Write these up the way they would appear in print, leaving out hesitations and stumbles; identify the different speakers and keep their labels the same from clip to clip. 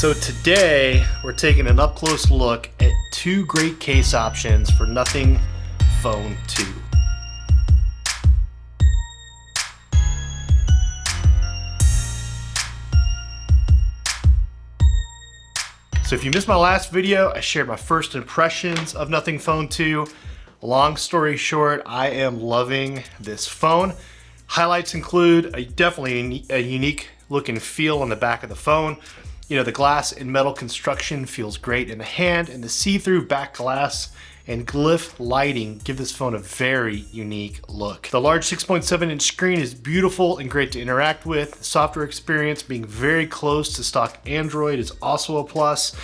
Speaker 1: So today we're taking an up close look at two great case options for Nothing Phone 2. So if you missed my last video, I shared my first impressions of Nothing Phone 2. Long story short, I am loving this phone. Highlights include definitely a unique look and feel on the back of the phone. You know, the glass and metal construction feels great in the hand, and the see-through back glass and glyph lighting give this phone a very unique look. The large 6.7-inch screen is beautiful and great to interact with. The software experience being very close to stock Android is also a plus.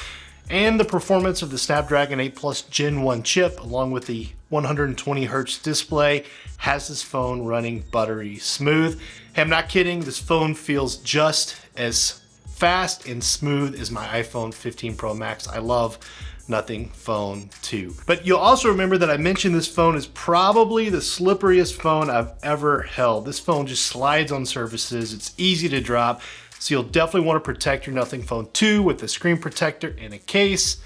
Speaker 1: And the performance of the Snapdragon 8 Plus Gen 1 chip, along with the 120 Hz display, has this phone running buttery smooth. Hey, I'm not kidding, this phone feels just as fast and smooth as my iPhone 15 Pro Max. I love Nothing Phone 2. But you'll also remember that I mentioned this phone is probably the slipperiest phone I've ever held. This phone just slides on surfaces, it's easy to drop, so you'll definitely want to protect your Nothing Phone 2 with a screen protector and a case.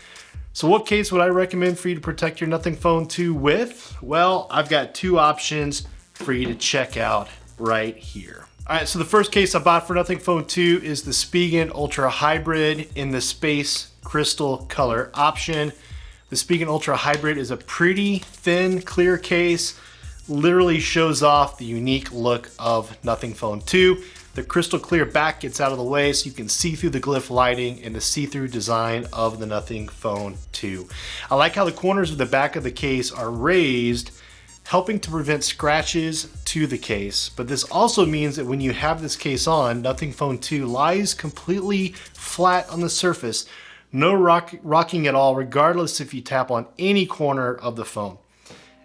Speaker 1: So what case would I recommend for you to protect your Nothing Phone 2 with? Well, I've got two options for you to check out right here. All right, so the first case I bought for Nothing Phone 2 is the Spigen Ultra Hybrid in the Space Crystal color option. The Spigen Ultra Hybrid is a pretty thin, clear case. Literally shows off the unique look of Nothing Phone 2. The crystal clear back gets out of the way so you can see through the glyph lighting and the see-through design of the Nothing Phone 2. I like how the corners of the back of the case are raised, helping to prevent scratches to the case. But this also means that when you have this case on, Nothing Phone 2 lies completely flat on the surface. No rocking at all, regardless if you tap on any corner of the phone.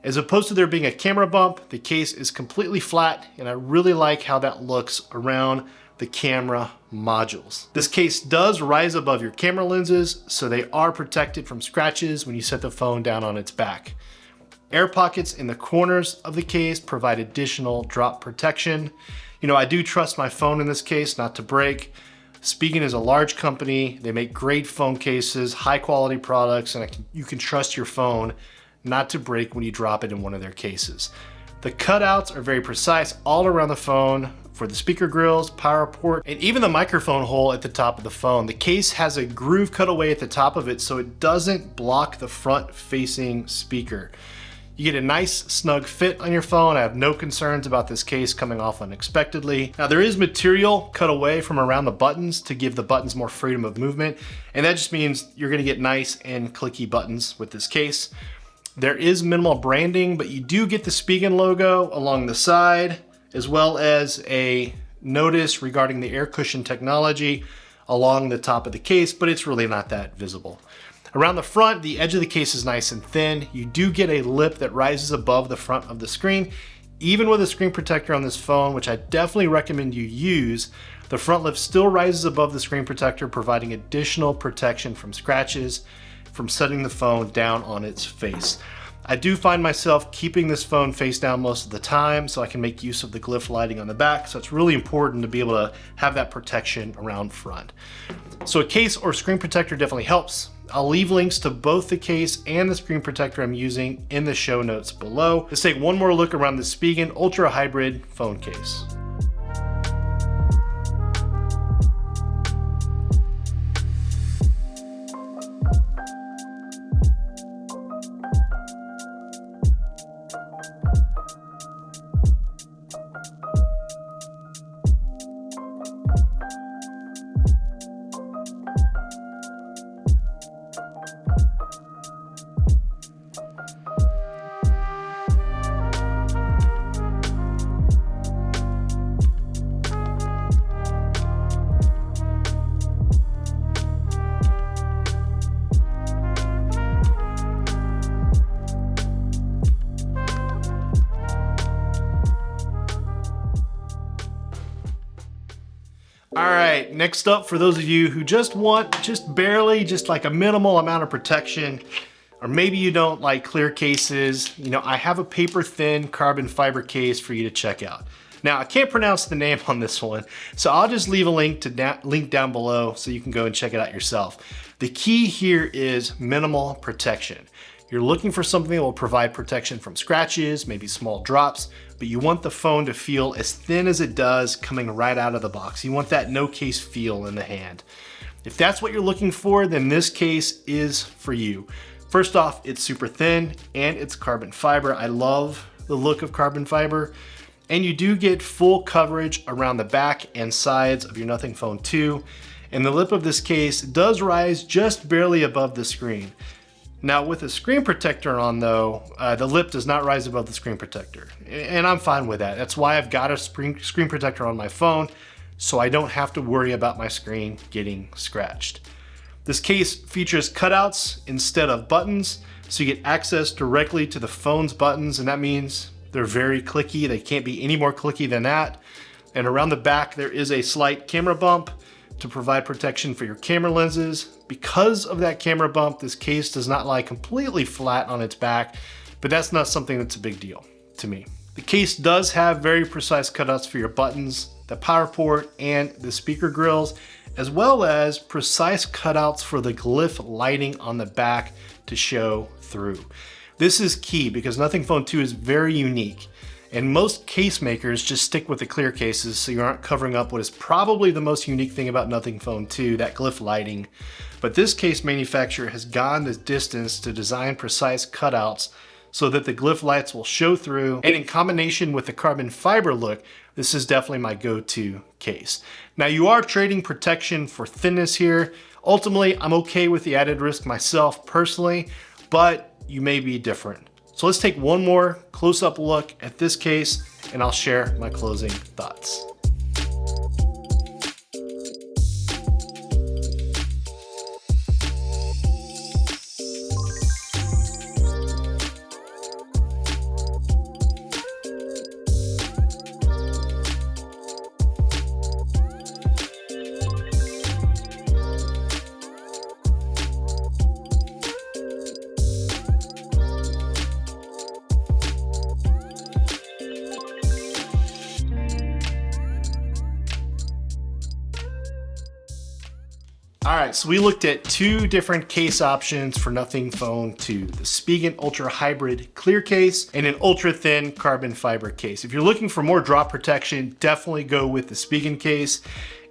Speaker 1: As opposed to there being a camera bump, the case is completely flat, and I really like how that looks around the camera modules. This case does rise above your camera lenses, so they are protected from scratches when you set the phone down on its back. Air pockets in the corners of the case provide additional drop protection. You know, I do trust my phone in this case not to break. Spigen is a large company. They make great phone cases, high quality products, and you can trust your phone not to break when you drop it in one of their cases. The cutouts are very precise all around the phone for the speaker grills, power port, and even the microphone hole at the top of the phone. The case has a groove cutaway at the top of it so it doesn't block the front facing speaker. You get a nice snug fit on your phone. I have no concerns about this case coming off unexpectedly. Now there is material cut away from around the buttons to give the buttons more freedom of movement, and that just means you're gonna get nice and clicky buttons with this case. There is minimal branding, but you do get the Spigen logo along the side, as well as a notice regarding the air cushion technology along the top of the case, but it's really not that visible. Around the front, the edge of the case is nice and thin. You do get a lip that rises above the front of the screen. Even with a screen protector on this phone, which I definitely recommend you use, the front lip still rises above the screen protector, providing additional protection from scratches from setting the phone down on its face. I do find myself keeping this phone face down most of the time so I can make use of the glyph lighting on the back, so it's really important to be able to have that protection around front. So a case or screen protector definitely helps. I'll leave links to both the case and the screen protector I'm using in the show notes below. Let's take one more look around the Spigen Ultra Hybrid phone case. All right, next up, for those of you who just want barely, just like a minimal amount of protection, or maybe you don't like clear cases, you know, I have a paper thin carbon fiber case for you to check out. Now, I can't pronounce the name on this one, so I'll just leave a link down below so you can go and check it out yourself. The key here is minimal protection. You're looking for something that will provide protection from scratches, maybe small drops, but you want the phone to feel as thin as it does coming right out of the box. You want that no case feel in the hand. If that's what you're looking for, then this case is for you. First off, it's super thin and it's carbon fiber. I love the look of carbon fiber. And you do get full coverage around the back and sides of your Nothing Phone 2. And the lip of this case does rise just barely above the screen. Now with a screen protector on though, the lip does not rise above the screen protector. And I'm fine with that. That's why I've got a screen protector on my phone, so I don't have to worry about my screen getting scratched. This case features cutouts instead of buttons, so you get access directly to the phone's buttons, and that means they're very clicky. They can't be any more clicky than that. And around the back, there is a slight camera bump to provide protection for your camera lenses. Because of that camera bump, this case does not lie completely flat on its back, but that's not something that's a big deal to me. The case does have very precise cutouts for your buttons, the power port, and the speaker grills, as well as precise cutouts for the glyph lighting on the back to show through. This is key because Nothing Phone 2 is very unique. And most case makers just stick with the clear cases so you aren't covering up what is probably the most unique thing about Nothing Phone 2, that glyph lighting. But this case manufacturer has gone the distance to design precise cutouts so that the glyph lights will show through. And in combination with the carbon fiber look, this is definitely my go-to case. Now you are trading protection for thinness here. Ultimately, I'm okay with the added risk myself personally, but you may be different. So let's take one more close-up look at this case and I'll share my closing thoughts. All right, so we looked at two different case options for Nothing Phone 2, the Spigen Ultra Hybrid clear case and an ultra thin carbon fiber case. If you're looking for more drop protection, definitely go with the Spigen case.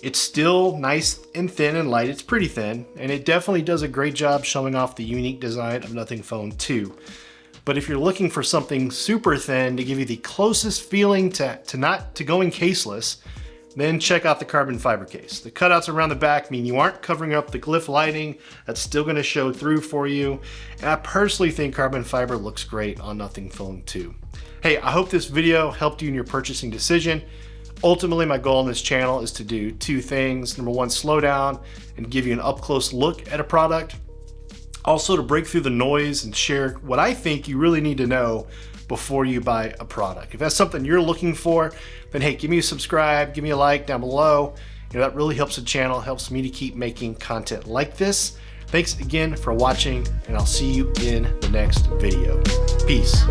Speaker 1: It's still nice and thin and light. It's pretty thin, and it definitely does a great job showing off the unique design of Nothing Phone 2. But if you're looking for something super thin to give you the closest feeling to going caseless, then check out the carbon fiber case. The cutouts around the back mean you aren't covering up the glyph lighting. That's still gonna show through for you. And I personally think carbon fiber looks great on Nothing Phone 2. Hey, I hope this video helped you in your purchasing decision. Ultimately, my goal on this channel is to do two things. Number one, slow down and give you an up-close look at a product. Also to break through the noise and share what I think you really need to know before you buy a product. If that's something you're looking for, then hey, give me a subscribe, give me a like down below. You know, that really helps the channel, helps me to keep making content like this. Thanks again for watching, and I'll see you in the next video. Peace.